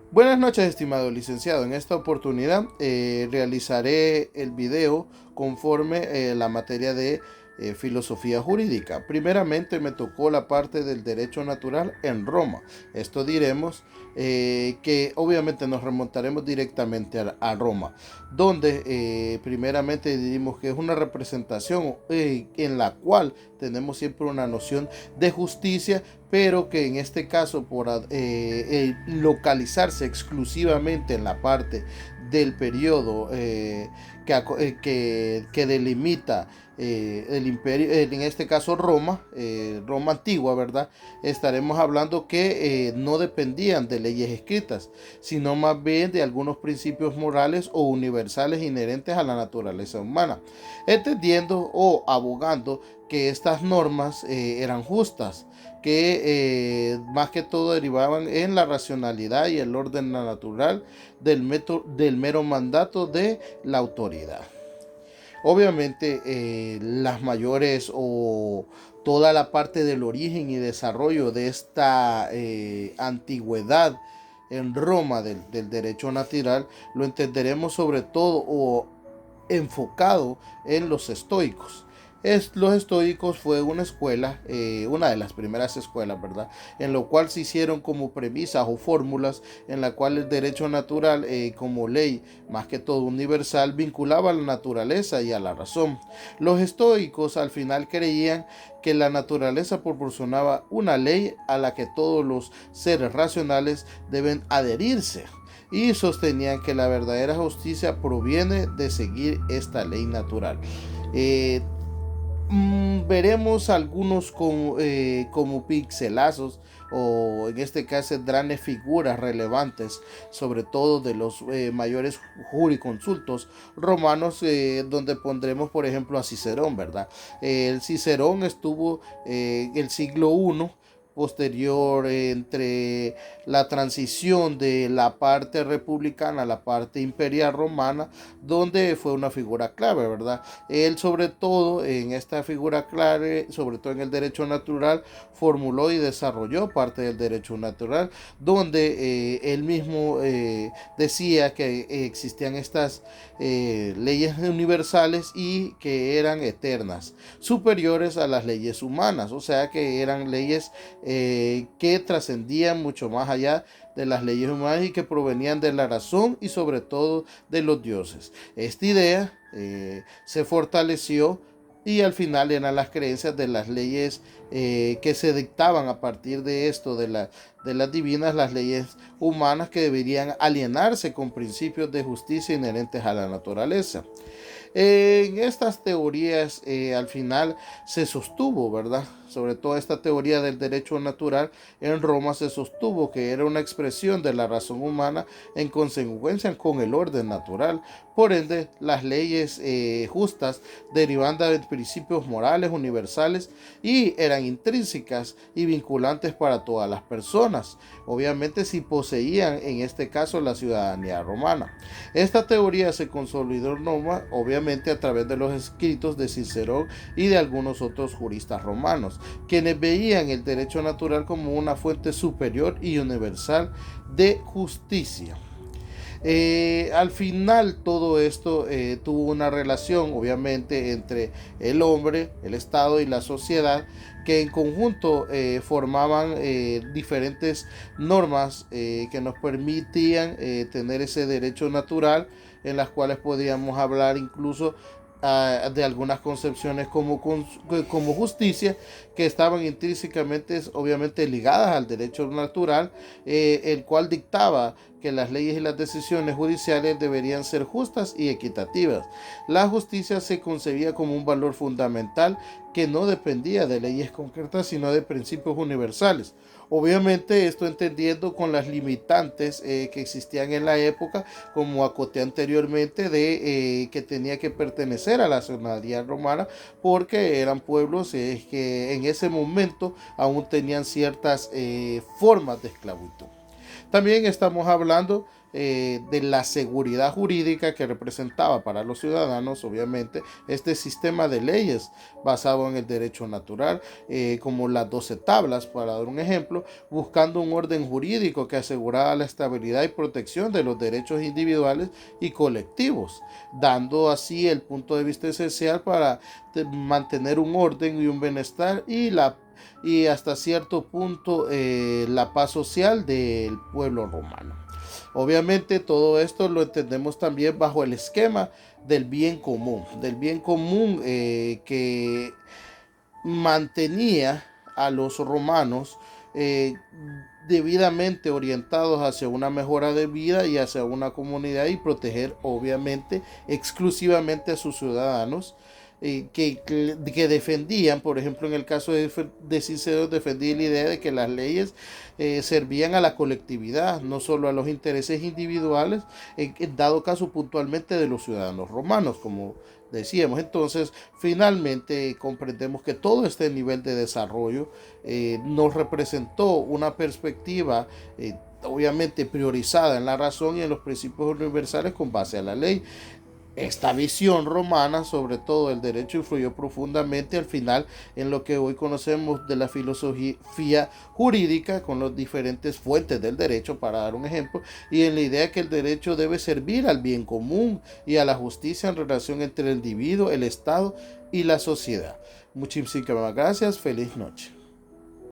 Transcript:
Buenas noches, estimado licenciado. En esta oportunidad realizaré el video conforme la materia de filosofía jurídica. Primeramente me tocó la parte del derecho natural en Roma. Esto diremos que obviamente nos remontaremos directamente a Roma, donde primeramente dimos que es una representación en la cual tenemos siempre una noción de justicia, pero que en este caso por localizarse exclusivamente en la parte del periodo que delimita el imperio, en este caso Roma, Roma antigua, ¿verdad? Estaremos hablando que no dependían de leyes escritas, sino más bien de algunos principios morales o universales inherentes a la naturaleza humana, entendiendo o abogando que estas normas eran justas, que más que todo derivaban en la racionalidad y el orden natural del mero mandato de la autoridad. Obviamente las mayores o toda la parte del origen y desarrollo de esta antigüedad en Roma del derecho natural lo entenderemos sobre todo o enfocado en los estoicos. Los estoicos fue una escuela, una de las primeras escuelas, ¿verdad? En lo cual se hicieron como premisas o fórmulas en la cual el derecho natural como ley, más que todo universal, vinculaba a la naturaleza y a la razón. Los estoicos al final creían que la naturaleza proporcionaba una ley a la que todos los seres racionales deben adherirse, y sostenían que la verdadera justicia proviene de seguir esta ley natural. Eh, Veremos algunos como pixelazos o en este caso grandes figuras relevantes, sobre todo de los mayores jurisconsultos romanos, donde pondremos por ejemplo a Cicerón, ¿verdad? El Cicerón estuvo en el siglo I posterior, entre la transición de la parte republicana a la parte imperial romana, donde fue una figura clave, ¿verdad? Él sobre todo en esta figura clave, sobre todo en el derecho natural, formuló y desarrolló parte del derecho natural, donde él mismo decía que existían estas leyes universales y que eran eternas, superiores a las leyes humanas, o sea que eran leyes que trascendían mucho más allá de las leyes humanas y que provenían de la razón y sobre todo de los dioses. Esta idea se fortaleció y al final eran las creencias de las leyes que se dictaban a partir de esto, de las divinas, las leyes humanas que deberían alienarse con principios de justicia inherentes a la naturaleza. En estas teorías al final se sostuvo, ¿verdad? Sobre todo esta teoría del derecho natural en Roma se sostuvo que era una expresión de la razón humana en consecuencia con el orden natural. Por ende, las leyes justas derivan de principios morales universales y eran intrínsecas y vinculantes para todas las personas, obviamente si poseían en este caso la ciudadanía romana. Esta teoría se consolidó en Roma, obviamente a través de los escritos de Cicerón y de algunos otros juristas romanos, quienes veían el derecho natural como una fuente superior y universal de justicia. Al final todo esto tuvo una relación obviamente entre el hombre, el Estado y la sociedad, que en conjunto formaban diferentes normas que nos permitían tener ese derecho natural, en las cuales podíamos hablar incluso de algunas concepciones como justicia, que estaban intrínsecamente obviamente ligadas al derecho natural, el cual dictaba que las leyes y las decisiones judiciales deberían ser justas y equitativas. La justicia se concebía como un valor fundamental que no dependía de leyes concretas, sino de principios universales. Obviamente esto entendiendo con las limitantes que existían en la época, como acoté anteriormente, de que tenía que pertenecer a la nacionalidad romana, porque eran pueblos que en ese momento aún tenían ciertas formas de esclavitud. También estamos hablando de la seguridad jurídica que representaba para los ciudadanos, obviamente, este sistema de leyes basado en el derecho natural, como las 12 tablas, para dar un ejemplo, buscando un orden jurídico que asegurara la estabilidad y protección de los derechos individuales y colectivos, dando así el punto de vista esencial para mantener un orden y un bienestar y hasta cierto punto la paz social del pueblo romano. Obviamente todo esto lo entendemos también bajo el esquema del bien común que mantenía a los romanos debidamente orientados hacia una mejora de vida y hacia una comunidad y proteger obviamente exclusivamente a sus ciudadanos que defendían, por ejemplo en el caso de Cicero, defendía la idea de que las leyes servían a la colectividad, no solo a los intereses individuales, en dado caso puntualmente de los ciudadanos romanos, como decíamos. Entonces finalmente comprendemos que todo este nivel de desarrollo nos representó una perspectiva obviamente priorizada en la razón y en los principios universales con base a la ley. Esta visión romana sobre todo el derecho influyó profundamente al final en lo que hoy conocemos de la filosofía jurídica con las diferentes fuentes del derecho, para dar un ejemplo, y en la idea que el derecho debe servir al bien común y a la justicia en relación entre el individuo, el Estado y la sociedad. Muchísimas gracias, feliz noche.